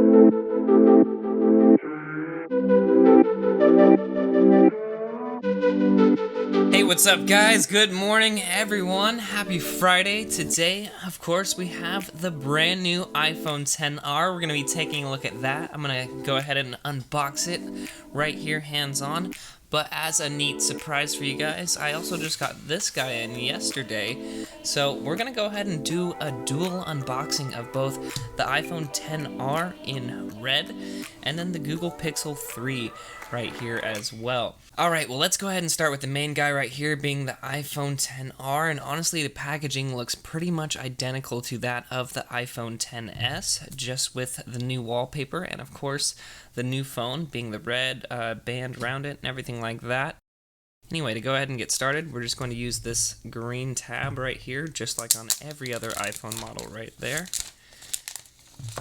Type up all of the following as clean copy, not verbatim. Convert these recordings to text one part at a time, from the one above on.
Hey, what's up guys? Good morning everyone. Happy Friday. Today, of course, we have the brand new iPhone XR. We're going to be taking a look at that. I'm going to go ahead and unbox it right here, hands-on. But as a neat surprise for you guys, I also just got this guy in yesterday. So we're going to go ahead and do a dual unboxing of both the iPhone XR in red and then the Google Pixel 3 right here as well. Alright, well let's go ahead and start with the main guy right here being the iPhone XR, and honestly the packaging looks pretty much identical to that of the iPhone XS, just with the new wallpaper and of course the new phone being the red band around it and everything like that. Anyway, to go ahead and get started, we're just going to use this green tab right here, just like on every other iPhone model right there.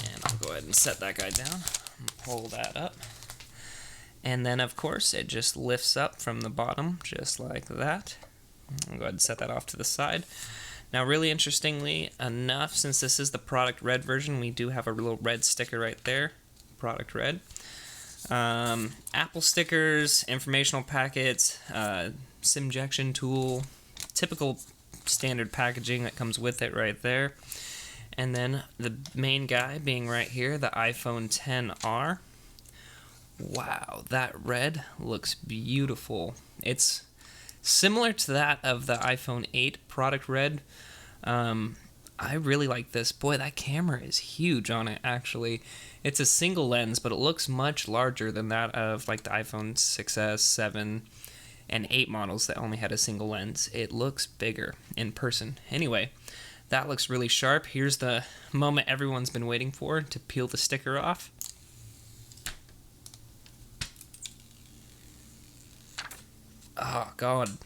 And I'll go ahead and set that guy down and pull that up. And then, of course, it just lifts up from the bottom, just like that. I'll go ahead and set that off to the side. Now, really interestingly enough, since this is the product red version, we do have a little red sticker right there, product red. Apple stickers, informational packets, SIM-jection tool, typical standard packaging that comes with it right there. And then the main guy being right here, the iPhone XR. Wow, that red looks beautiful. It's similar to that of the iPhone 8 product red. I really like this. Boy, that camera is huge on it, actually. It's a single lens, but it looks much larger than that of like the iPhone 6s, 7, and 8 models that only had a single lens. It looks bigger in person. Anyway, that looks really sharp. Here's the moment everyone's been waiting for, to peel the sticker off. Oh, God.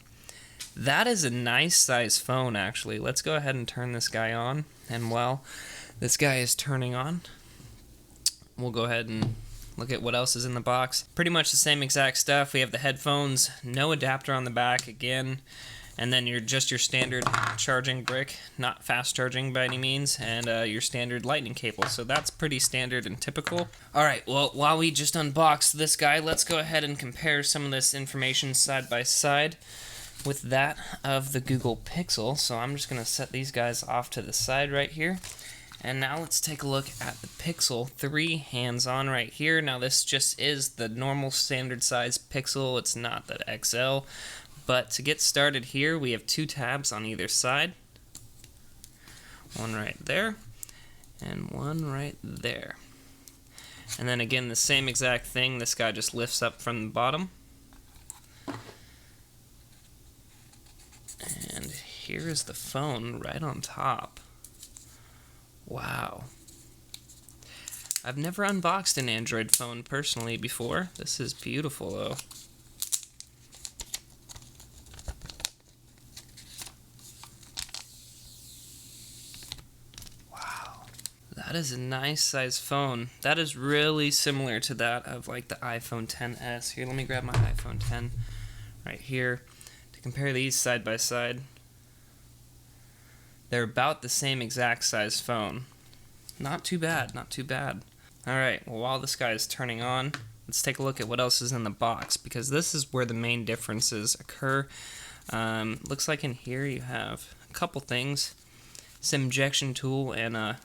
That is a nice size phone, actually. Let's go ahead and turn this guy on. And while this guy is turning on, we'll go ahead and look at what else is in the box. Pretty much the same exact stuff. We have the headphones, no adapter on the back again. And then your standard charging brick, not fast charging by any means, and your standard lightning cable. So that's pretty standard and typical. Alright, well, while we just unbox this guy, let's go ahead and compare some of this information side by side with that of the Google Pixel. So I'm just going to set these guys off to the side right here. And now let's take a look at the Pixel 3 hands-on right here. Now this just is the normal standard size Pixel, it's not the XL. But to get started here, we have two tabs on either side. One right there, and one right there. And then again, the same exact thing. This guy just lifts up from the bottom. And here is the phone right on top. Wow. I've never unboxed an Android phone personally before. This is beautiful though. That is a nice size phone. That is really similar to that of like the iPhone XS. Here, let me grab my iPhone X right here to compare these side by side. They're about the same exact size phone. Not too bad, not too bad. Alright, well while this guy is turning on, let's take a look at what else is in the box, because this is where the main differences occur. Looks like in here you have a couple things. SIM-jection tool and a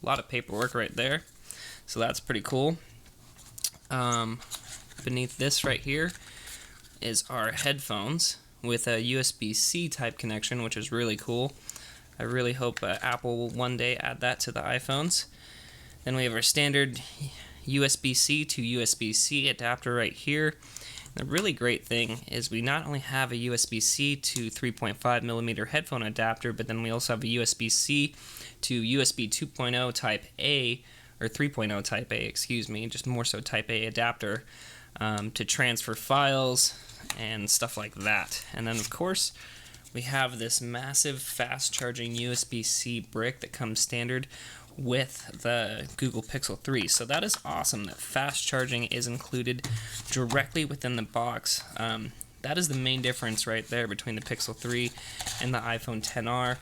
lot of paperwork right there, so that's pretty cool. Beneath this right here is our headphones with a USB-C type connection, which is really cool. I really hope Apple will one day add that to the iPhones. Then we have our standard USB-C to USB-C adapter right here. The really great thing is we not only have a USB-C to 3.5mm headphone adapter, but then we also have a USB-C to USB 2.0 Type A, or 3.0 Type A, excuse me, just more so Type A adapter to transfer files and stuff like that. And then, of course, we have this massive fast-charging USB-C brick that comes standard with the Google Pixel 3. So that is awesome that fast charging is included directly within the box. That is the main difference right there between the Pixel 3 and the iPhone XR,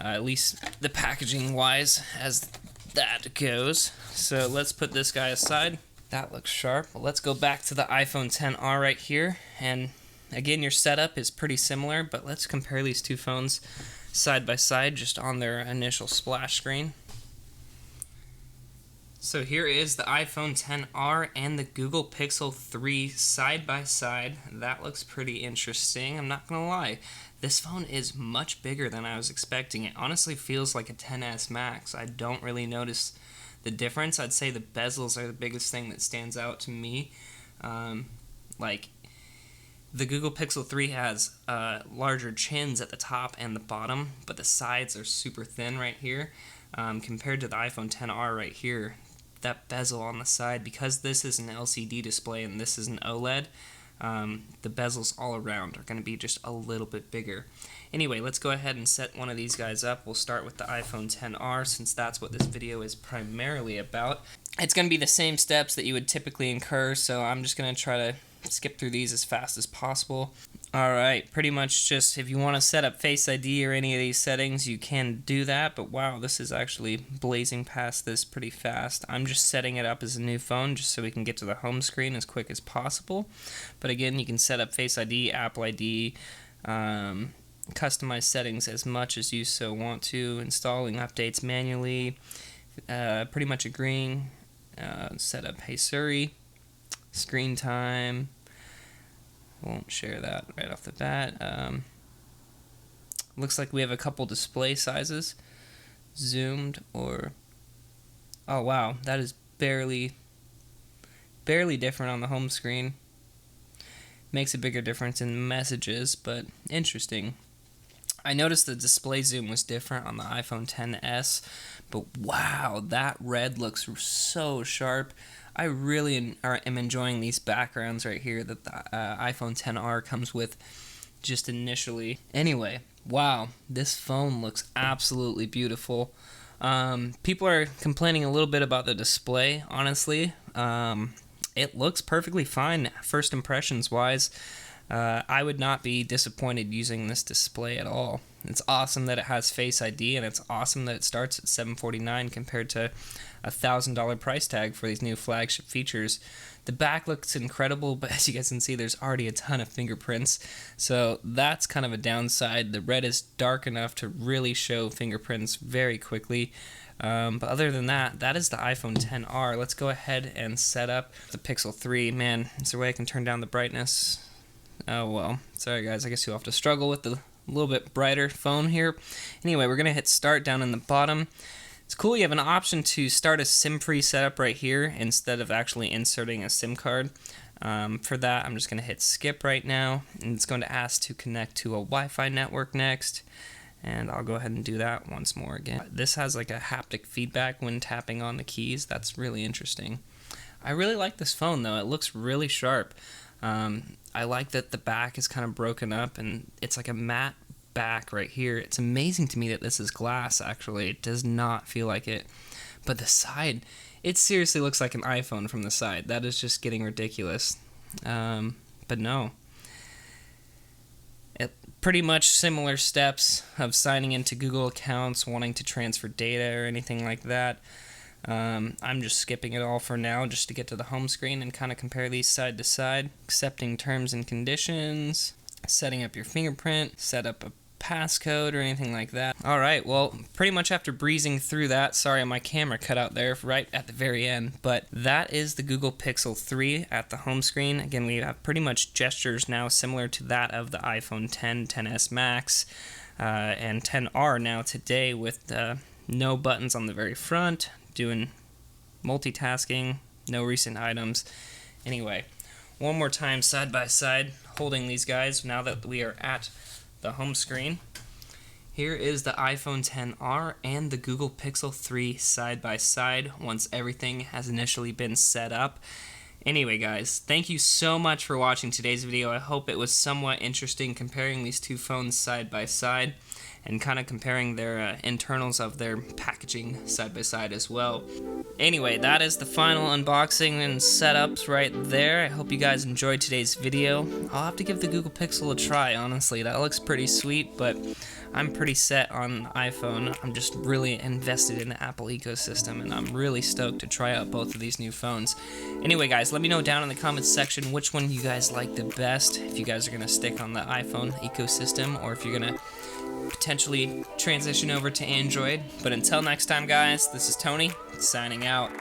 at least the packaging wise, as that goes. So let's put this guy aside. That looks sharp. Well, let's go back to the iPhone XR right here. And again, your setup is pretty similar, but let's compare these two phones side by side just on their initial splash screen. So here is the iPhone XR and the Google Pixel 3 side by side. That looks pretty interesting, I'm not gonna lie. This phone is much bigger than I was expecting. It honestly feels like a XS Max. I don't really notice the difference. I'd say the bezels are the biggest thing that stands out to me. Like, the Google Pixel 3 has larger chins at the top and the bottom, but the sides are super thin right here. Compared to the iPhone XR right here, that bezel on the side, because this is an LCD display and this is an OLED, the bezels all around are going to be just a little bit bigger. Anyway, let's go ahead and set one of these guys up. We'll start with the iPhone XR since that's what this video is primarily about. It's going to be the same steps that you would typically incur, so I'm just going to try to skip through these as fast as possible. Alright, pretty much just if you want to set up Face ID or any of these settings, you can do that, but wow, this is actually blazing past this pretty fast. I'm just setting it up as a new phone just so we can get to the home screen as quick as possible. But again, you can set up Face ID, Apple ID, customize settings as much as you so want to, installing updates manually, pretty much agreeing, set up Hey Siri, screen time. Won't share that right off the bat. Looks like we have a couple display sizes, zoomed or, oh wow, that is barely different on the home screen. Makes a bigger difference in messages, but interesting. I noticed the display zoom was different on the iPhone XS, but wow, that red looks so sharp. I really am enjoying these backgrounds right here that the iPhone XR comes with just initially. Anyway, wow, this phone looks absolutely beautiful. People are complaining a little bit about the display, honestly. It looks perfectly fine, first impressions wise. I would not be disappointed using this display at all. It's awesome that it has Face ID, and it's awesome that it starts at $749 compared to a $1,000 price tag for these new flagship features. The back looks incredible, but as you guys can see, there's already a ton of fingerprints, so that's kind of a downside. The red is dark enough to really show fingerprints very quickly. But other than that, that is the iPhone XR. Let's go ahead and set up the Pixel 3. Man, is there a way I can turn down the brightness? Oh well, sorry guys, I guess you'll have to struggle with the little bit brighter phone here. Anyway, we're going to hit start down in the bottom. It's cool, you have an option to start a SIM-free setup right here instead of actually inserting a SIM card. For that, I'm just going to hit skip right now, and it's going to ask to connect to a Wi-Fi network next. And I'll go ahead and do that once more again. This has like a haptic feedback when tapping on the keys. That's really interesting. I really like this phone though. It looks really sharp. I like that the back is kind of broken up and it's like a matte back right here. It's amazing to me that this is glass actually. It does not feel like it. But the side, it seriously looks like an iPhone from the side. That is just getting ridiculous. But no. Pretty much similar steps of signing into Google accounts, wanting to transfer data or anything like that. I'm just skipping it all for now just to get to the home screen and kind of compare these side to side. Accepting terms and conditions, setting up your fingerprint, set up a passcode or anything like that. Alright, well, pretty much after breezing through that, sorry my camera cut out there right at the very end, but that is the Google Pixel 3 at the home screen. Again, we have pretty much gestures now similar to that of the iPhone X, XS Max, and XR now today with no buttons on the very front, doing multitasking, no recent items. Anyway, one more time side by side, holding these guys now that we are at the home screen. Here is the iPhone XR and the Google Pixel 3 side by side once everything has initially been set up. Anyway guys, thank you so much for watching today's video. I hope it was somewhat interesting comparing these two phones side by side and kind of comparing their internals of their packaging side by side as well. Anyway, that is the final unboxing and setups right there. I hope you guys enjoyed today's video. I'll have to give the Google Pixel a try, honestly. That looks pretty sweet, but I'm pretty set on iPhone. I'm just really invested in the Apple ecosystem, and I'm really stoked to try out both of these new phones. Anyway, guys, let me know down in the comments section which one you guys like the best, if you guys are going to stick on the iPhone ecosystem, or if you're going to potentially transition over to Android. But until next time, guys, this is Tony, signing out.